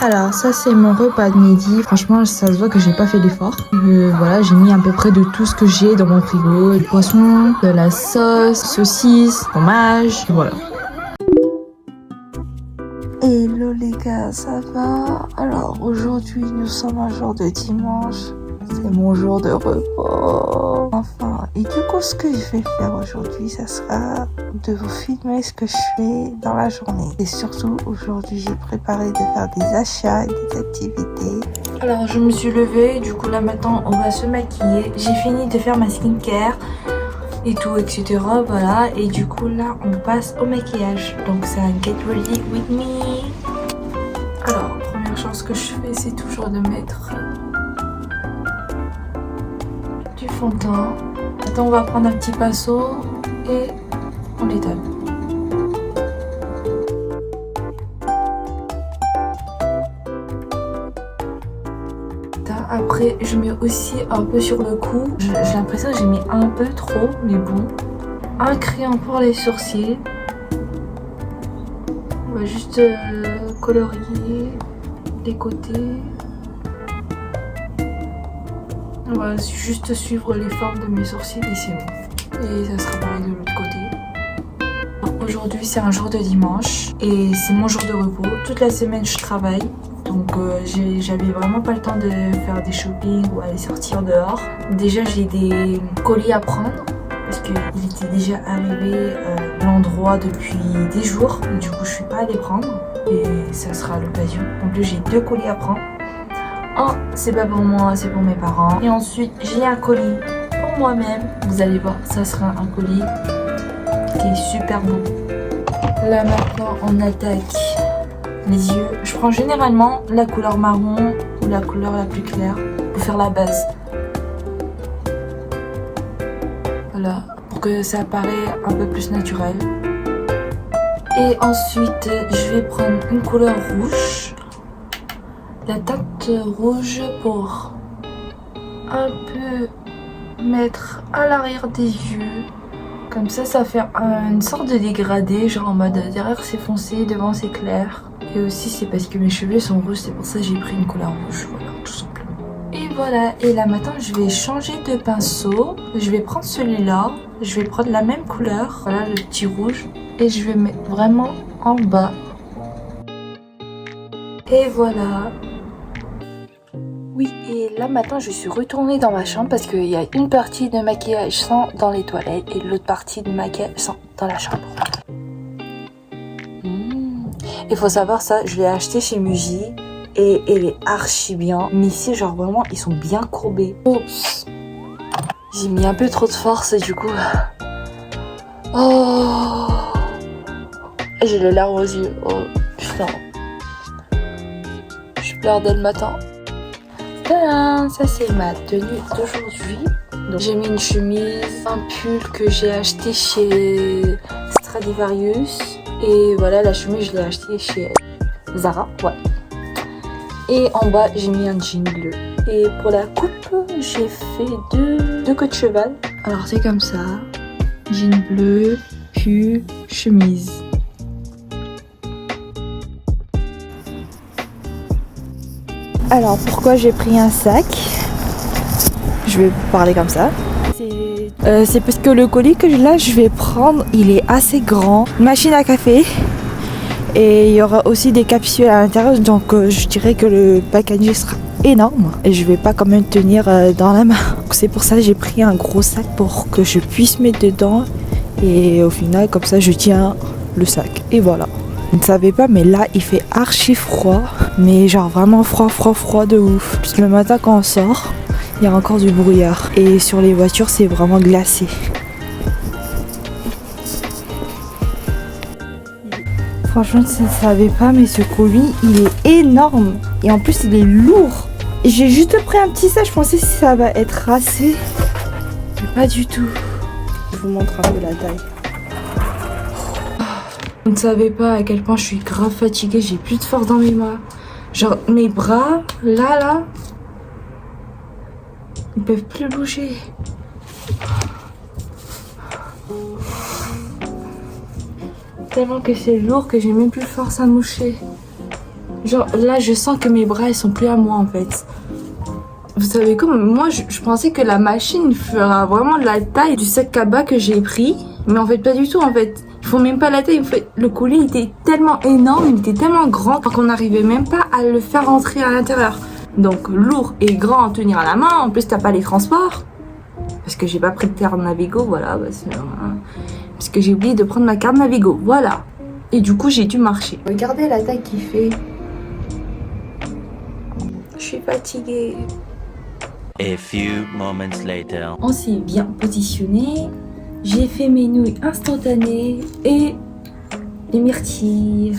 Alors ça c'est mon repas de midi, franchement ça se voit que j'ai pas fait d'effort. Voilà, j'ai mis à peu près de tout ce que j'ai dans mon frigo, du poisson, de la sauce, saucisse, fromage, voilà. Hello les gars, ça va? Alors aujourd'hui nous sommes un jour de dimanche, c'est mon jour de repos. Enfin, et du coup ce que je vais faire aujourd'hui, ça sera de vous filmer ce que je fais dans la journée. Et surtout aujourd'hui j'ai préparé de faire des achats et des activités. Alors je me suis levée, du coup là maintenant on va se maquiller. J'ai fini de faire ma skincare et tout, etc. Voilà, et du coup là on passe au maquillage. Donc c'est un get ready with me. Alors première chose que je fais, c'est toujours de mettre du fond de teint. Maintenant on va prendre un petit pinceau et on l'étale. Après je mets aussi un peu sur le cou. J'ai l'impression que j'ai mis un peu trop, mais bon. Un crayon pour les sourcils. On va juste colorier les côtés. On va juste suivre les formes de mes sourcils et c'est bon. Et ça sera pareil de l'autre côté. Aujourd'hui c'est un jour de dimanche et c'est mon jour de repos. Toute la semaine je travaille. Donc j'avais vraiment pas le temps de faire des shopping ou aller sortir dehors. Déjà j'ai des colis à prendre parce qu'il était déjà arrivé à l'endroit depuis des jours. Du coup je suis pas allée prendre et ça sera l'occasion. En plus j'ai 2 colis à prendre. Un c'est pas pour moi, c'est pour mes parents. Et ensuite j'ai un colis pour moi-même. Vous allez voir, ça sera un colis qui est super beau. Là maintenant on attaque les yeux. Je prends généralement la couleur marron ou la couleur la plus claire pour faire la base. Voilà, pour que ça paraît un peu plus naturel. Et ensuite, je vais prendre une couleur rouge. La teinte rouge pour un peu mettre à l'arrière des yeux. Comme ça fait une sorte de dégradé, genre en mode derrière c'est foncé, devant c'est clair. Et aussi c'est parce que mes cheveux sont rouges, c'est pour ça que j'ai pris une couleur rouge, voilà, tout simplement. Et voilà, et là maintenant je vais changer de pinceau. Je vais prendre celui-là, je vais prendre la même couleur, voilà le petit rouge. Et je vais mettre vraiment en bas. Et voilà. Oui, et là maintenant je suis retournée dans ma chambre parce qu'il y a une partie de maquillage sans dans les toilettes et l'autre partie de maquillage sans dans la chambre. Il faut savoir ça, je l'ai acheté chez Muji et elle est archi bien. Mais ici genre vraiment ils sont bien courbés. Oups. J'ai mis un peu trop de force et du coup... Oh, j'ai les larmes aux yeux. Oh putain. Je pleure dès le matin. Ça c'est ma tenue d'aujourd'hui. J'ai mis une chemise, un pull que j'ai acheté chez Stradivarius. Et voilà, la chemise je l'ai achetée chez Zara, ouais. Et en bas j'ai mis un jean bleu. Et pour la coupe j'ai fait deux queues de cheval. Alors c'est comme ça, jean bleu, pull, chemise. Alors pourquoi j'ai pris un sac? Je vais parler comme ça. C'est parce que le colis que là je vais prendre, il est assez grand. Machine à café. Et il y aura aussi des capsules à l'intérieur. Donc je dirais que le packaging sera énorme. Et je vais pas quand même tenir dans la main. C'est pour ça que j'ai pris un gros sac pour que je puisse mettre dedans. Et au final, comme ça, je tiens le sac. Et voilà. Vous ne savez pas, mais là, il fait archi froid. Mais genre vraiment froid de ouf. Parce que le matin, quand on sort, il y a encore du brouillard. Et sur les voitures, c'est vraiment glacé. Franchement, je ne savais pas, mais ce colis, il est énorme. Et en plus, il est lourd. Et j'ai juste pris un petit sac, je pensais que ça va être racé. Mais pas du tout. Je vous montre un peu la taille. Vous ne savez pas à quel point je suis grave fatiguée, j'ai plus de force dans mes mains. Genre mes bras, là, ils peuvent plus bouger. Tellement que c'est lourd que j'ai même plus de force à moucher. Genre là je sens que mes bras ils sont plus à moi en fait. Vous savez quoi, moi je pensais que la machine fera vraiment la taille du sac cabas que j'ai pris. Mais en fait pas du tout en fait. Il faut même pas la taille. Le colis était tellement énorme, il était tellement grand qu'on n'arrivait même pas à le faire rentrer à l'intérieur. Donc lourd et grand à tenir à la main. En plus t'as pas les transports. Parce que j'ai pas pris de carte Navigo, voilà. Parce que j'ai oublié de prendre ma carte Navigo, voilà. Et du coup j'ai dû marcher. Regardez la taille qu'il fait. Je suis fatiguée. A few moments later. On s'est bien positionné. J'ai fait mes nouilles instantanées et les myrtilles.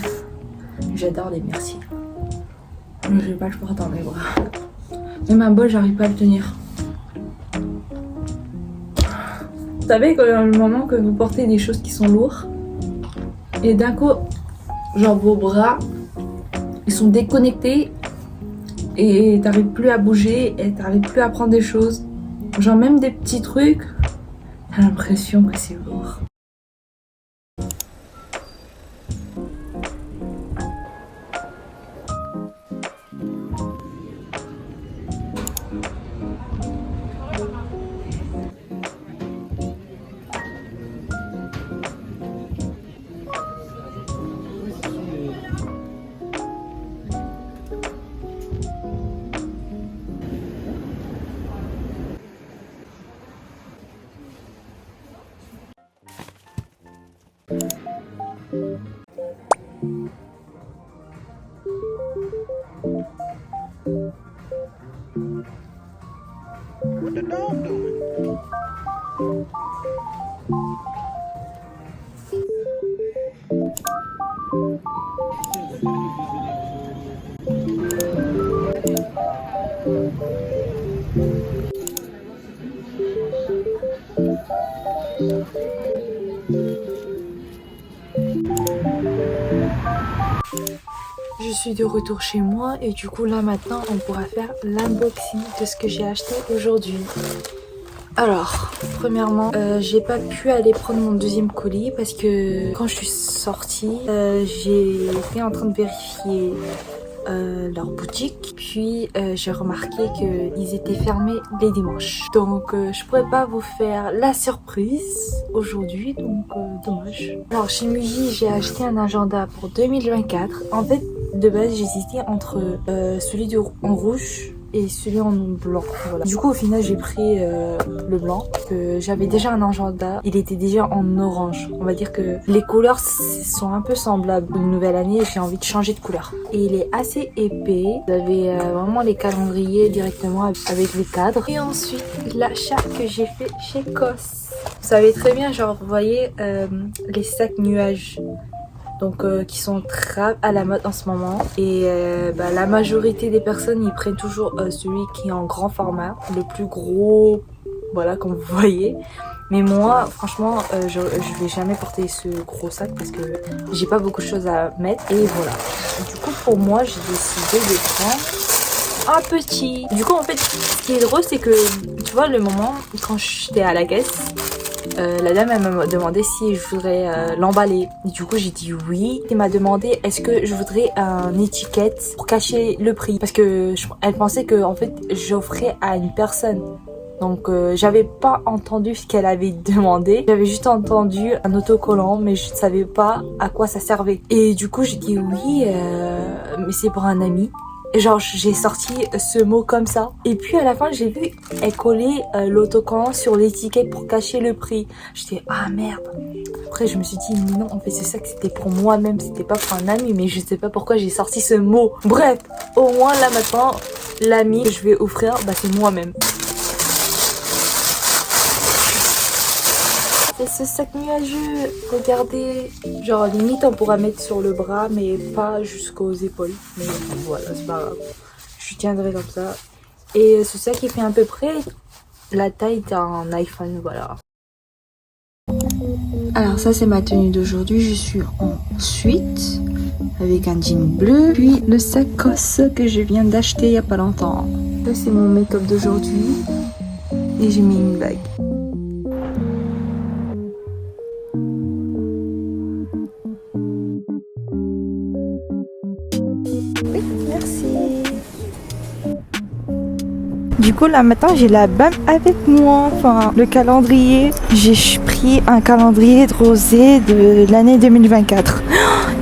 J'adore les myrtilles. Mais je vais pas le porter dans mes bras. Même un bol, j'arrive pas à le tenir. Vous savez, quand le moment que vous portez des choses qui sont lourdes, et d'un coup, genre vos bras, ils sont déconnectés et t'arrives plus à bouger et t'arrives plus à prendre des choses. Genre même des petits trucs, t'as l'impression que c'est lourd. What the dog doing? Je suis de retour chez moi et du coup là maintenant on pourra faire l'unboxing de ce que j'ai acheté aujourd'hui. Alors, premièrement, j'ai pas pu aller prendre mon deuxième colis parce que quand je suis sortie, j'ai été en train de vérifier leur boutique. Puis j'ai remarqué qu'ils étaient fermés les dimanches. Donc je pourrais pas vous faire la surprise aujourd'hui, donc dommage. Alors chez Muji, j'ai acheté un agenda pour 2024. En fait, de base, j'hésitais entre celui en rouge et celui en blanc. Voilà. Du coup, au final, j'ai pris le blanc. J'avais déjà un agenda. Il était déjà en orange. On va dire que les couleurs sont un peu semblables. Une nouvelle année, j'ai envie de changer de couleur. Et il est assez épais. Vous avez vraiment les calendriers directement avec les cadres. Et ensuite, l'achat que j'ai fait chez COS. Vous savez très bien, genre, vous voyez les sacs nuages. Donc qui sont très à la mode en ce moment. Et la majorité des personnes, ils prennent toujours celui qui est en grand format, le plus gros, voilà, comme vous voyez. Mais moi, franchement, je vais jamais porter ce gros sac parce que j'ai pas beaucoup de choses à mettre. Et voilà. Du coup, pour moi, j'ai décidé de prendre un petit. Du coup, en fait, ce qui est drôle, c'est que, tu vois, le moment quand j'étais à la caisse, la dame elle m'a demandé si je voudrais l'emballer. Du coup j'ai dit oui. Elle m'a demandé est-ce que je voudrais une étiquette pour cacher le prix parce que elle pensait que en fait j'offrais à une personne. Donc j'avais pas entendu ce qu'elle avait demandé. J'avais juste entendu un autocollant mais je ne savais pas à quoi ça servait. Et du coup j'ai dit oui mais c'est pour un ami. Et genre j'ai sorti ce mot comme ça. Et puis à la fin j'ai vu elle collait l'autocollant sur l'étiquette pour cacher le prix. J'étais ah merde. Après je me suis dit non en fait c'est ça que c'était pour moi-même, c'était pas pour un ami, mais je sais pas pourquoi j'ai sorti ce mot. Bref, au moins là maintenant l'ami que je vais offrir bah c'est moi-même. C'est ce sac nuageux, regardez. Genre limite on pourra mettre sur le bras mais pas jusqu'aux épaules. Mais voilà c'est pas grave. Je tiendrai comme ça. Et ce sac il fait à peu près la taille d'un iPhone, voilà. Alors ça c'est ma tenue d'aujourd'hui, je suis en suite avec un jean bleu, puis le sac Cosse que je viens d'acheter il y a pas longtemps. Ça c'est mon make-up d'aujourd'hui et j'ai mis une bague. Oui, merci. Du coup là maintenant j'ai la BAM avec moi, enfin le calendrier. J'ai pris un calendrier de rosé de l'année 2024.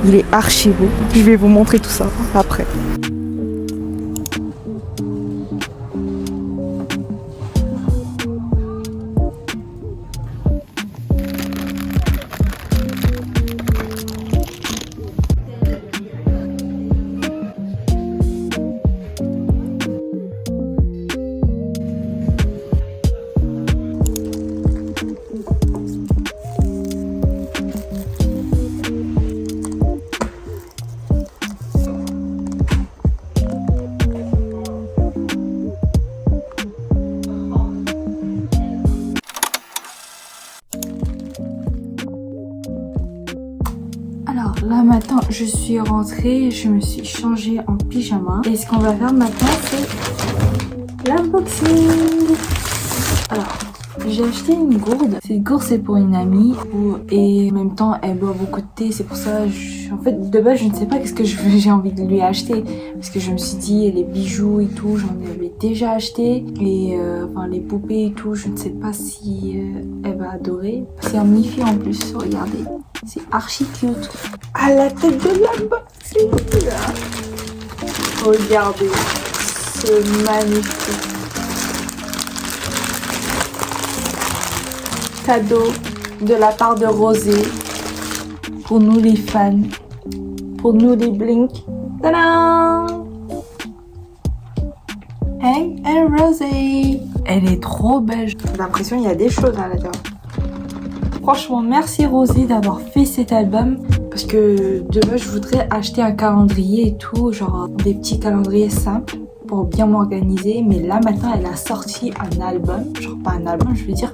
Il est archi beau. Je vais vous montrer tout ça après. Alors là maintenant je suis rentrée, je me suis changée en pyjama et ce qu'on va faire maintenant c'est l'unboxing. Alors j'ai acheté une gourde, cette gourde c'est pour une amie et en même temps elle boit beaucoup de thé, c'est pour ça en fait de base je ne sais pas qu'est-ce que j'ai envie de lui acheter parce que je me suis dit les bijoux et tout j'en avais déjà acheté et enfin les poupées et tout je ne sais pas si elle va adorer. C'est un mi-fi en plus, regardez. C'est archi cute. À la tête de l'unboxing. Regardez ce magnifique cadeau de la part de Rosé. Pour nous les fans. Pour nous les Blink. Tadam! Hey, Rosé. Elle est trop belle. J'ai l'impression qu'il y a des choses à l'intérieur. Franchement, merci Rosé d'avoir fait cet album parce que de base je voudrais acheter un calendrier et tout, genre des petits calendriers simples pour bien m'organiser. Mais là maintenant elle a sorti un album, genre pas un album je veux dire,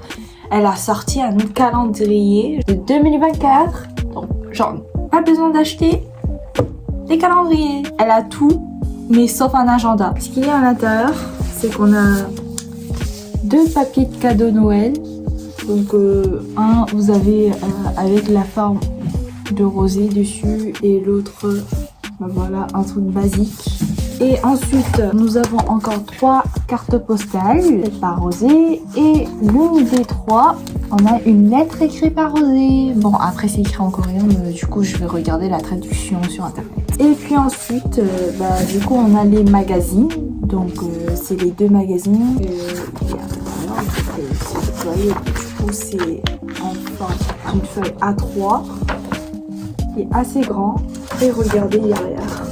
elle a sorti un calendrier de 2024. Donc genre pas besoin d'acheter des calendriers. Elle a tout mais sauf un agenda. Ce qu'il y a à l'intérieur c'est qu'on a 2 papiers de cadeau Noël. Donc un vous avez avec la forme de rosé dessus et l'autre ben voilà un truc basique. Et ensuite nous avons encore 3 cartes postales faites par Rosé et l'une des 3 on a une lettre écrite par Rosé. Bon après c'est écrit en coréen mais du coup je vais regarder la traduction sur internet. Et puis ensuite bah, du coup on a les magazines. Donc c'est les 2 magazines c'est enfin une feuille A3 qui est assez grand et regardez derrière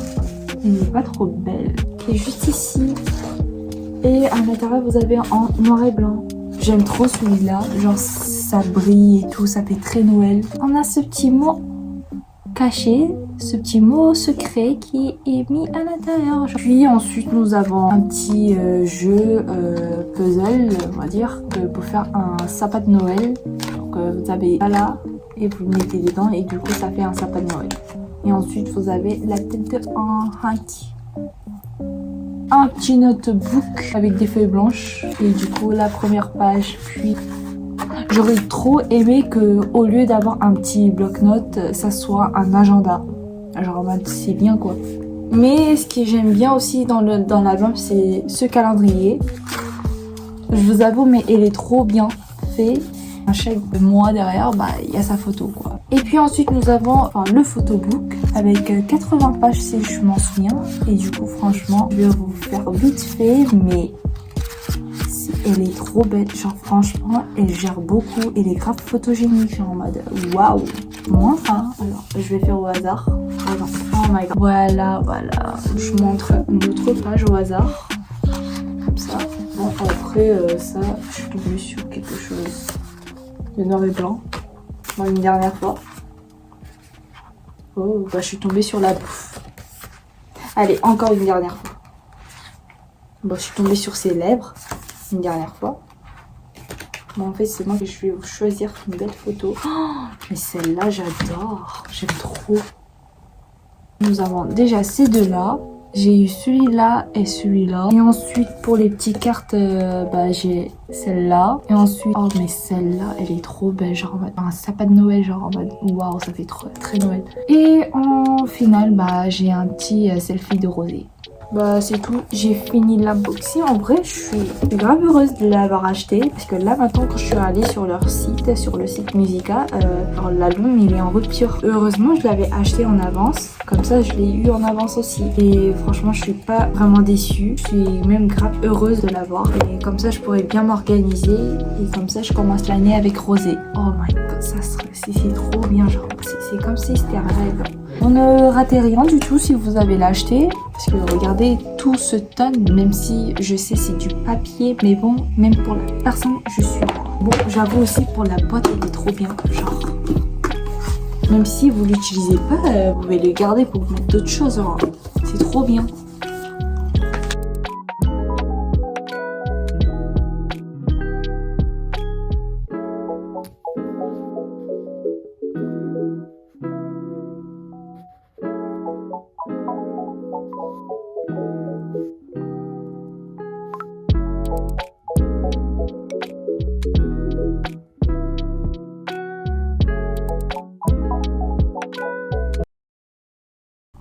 elle n'est pas trop belle, qui est juste ici et à l'intérieur vous avez en noir et blanc. J'aime trop celui-là, genre ça brille et tout, ça fait très Noël. On a ce petit mot caché, ce petit mot secret qui est mis à l'intérieur. Puis ensuite nous avons un petit jeu puzzle on va dire pour faire un sapin de Noël. Donc vous avez ça là et vous le mettez dedans et du coup ça fait un sapin de Noël. Et ensuite vous avez la tête de un petit notebook avec des feuilles blanches et du coup la première page. Puis j'aurais trop aimé que au lieu d'avoir un petit bloc-notes ça soit un agenda. Genre en mode c'est bien quoi. Mais ce que j'aime bien aussi dans l'album c'est ce calendrier. Je vous avoue mais il est trop bien fait. À chaque mois derrière bah il y a sa photo quoi. Et puis ensuite nous avons le photobook avec 80 pages si je m'en souviens. Et du coup, franchement, je vais vous faire vite fait, mais elle est trop belle. Genre, franchement, elle gère beaucoup. Elle est grave photogénique, genre en mode waouh. Moi, enfin, alors, je vais faire au hasard. Alors, oh my god. Voilà, voilà. Je montre une autre page au hasard. Comme ça. Bon, après, ça, je suis tombée sur quelque chose de noir et blanc. Bon, une dernière fois. Oh, bah, je suis tombée sur la bouffe. Allez, encore une dernière fois. Bon, je suis tombée sur ses lèvres. Une dernière fois. Bon, en fait, c'est moi que je vais vous choisir une belle photo. Oh, mais celle-là, j'adore. J'aime trop. Nous avons déjà ces deux-là. J'ai eu celui-là et celui-là. Et ensuite, pour les petites cartes, bah, j'ai celle-là. Et ensuite, oh, mais celle-là, elle est trop belle. Genre en mode un sapin de Noël. Genre en mode waouh, ça fait trop, très Noël. Et en final, bah, j'ai un petit selfie de Rosé. Bah c'est tout, j'ai fini l'unboxing. En vrai je suis grave heureuse de l'avoir acheté parce que là maintenant quand je suis allée sur leur site, sur le site Musica, l'album il est en rupture. Heureusement je l'avais acheté en avance, comme ça je l'ai eu en avance aussi. Et franchement je suis pas vraiment déçue, je suis même grave heureuse de l'avoir. Et comme ça je pourrais bien m'organiser et comme ça je commence l'année avec Rosé. Oh my god, ça serait, c'est trop bien, genre c'est comme si c'était un rêve. On ne ratez rien du tout si vous avez l'acheté. Parce que regardez, tout se tonne, même si je sais c'est du papier. Mais bon, même pour la personne, je suis là. Bon, j'avoue aussi pour la boîte, elle est trop bien. Genre, même si vous l'utilisez pas, vous pouvez le garder pour mettre d'autres choses. Hein. C'est trop bien.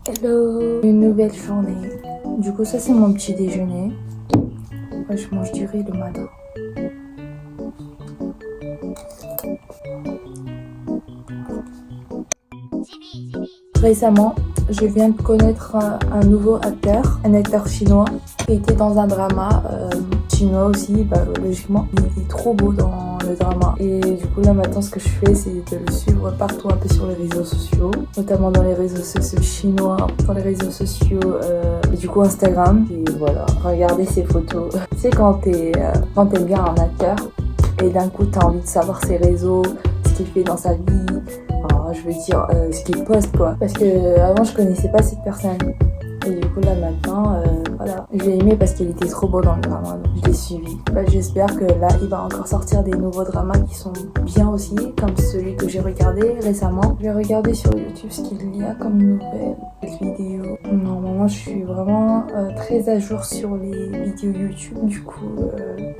Hello, une nouvelle journée. Du coup ça c'est mon petit déjeuner. Moi, je mange du riz le matin. Récemment, je viens de connaître un nouveau acteur, un acteur chinois qui était dans un drama chinois aussi, bah, logiquement. Il est trop beau dans le drama. Et du coup là maintenant ce que je fais c'est de le suivre partout un peu sur les réseaux sociaux, notamment dans les réseaux sociaux chinois, dans les réseaux sociaux du coup Instagram. Et voilà, regardez ses photos. Tu sais quand t'aimes bien un acteur et d'un coup t'as envie de savoir ses réseaux, ce qu'il fait dans sa vie. Je veux dire ce qu'il poste quoi, parce que avant je connaissais pas cette personne et du coup là maintenant voilà, j'ai aimé parce qu'il était trop beau dans le drama, donc je l'ai suivi. J'espère que là il va encore sortir des nouveaux dramas qui sont bien aussi, comme celui que j'ai regardé récemment. Je vais regarder sur YouTube ce qu'il y a comme nouvelles vidéos. Normalement je suis vraiment très à jour sur les vidéos YouTube, du coup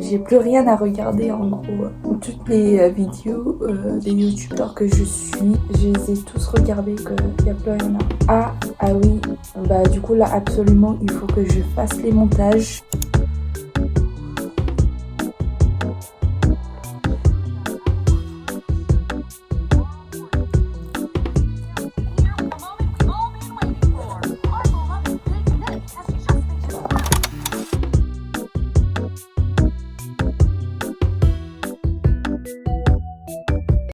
j'ai plus rien à regarder en gros. Toutes les vidéos des youtubeurs que je suis, je les ai tous regardées, qu'il n'y a plus rien à... Ah oui, bah du coup là absolument il faut que je fasse les montages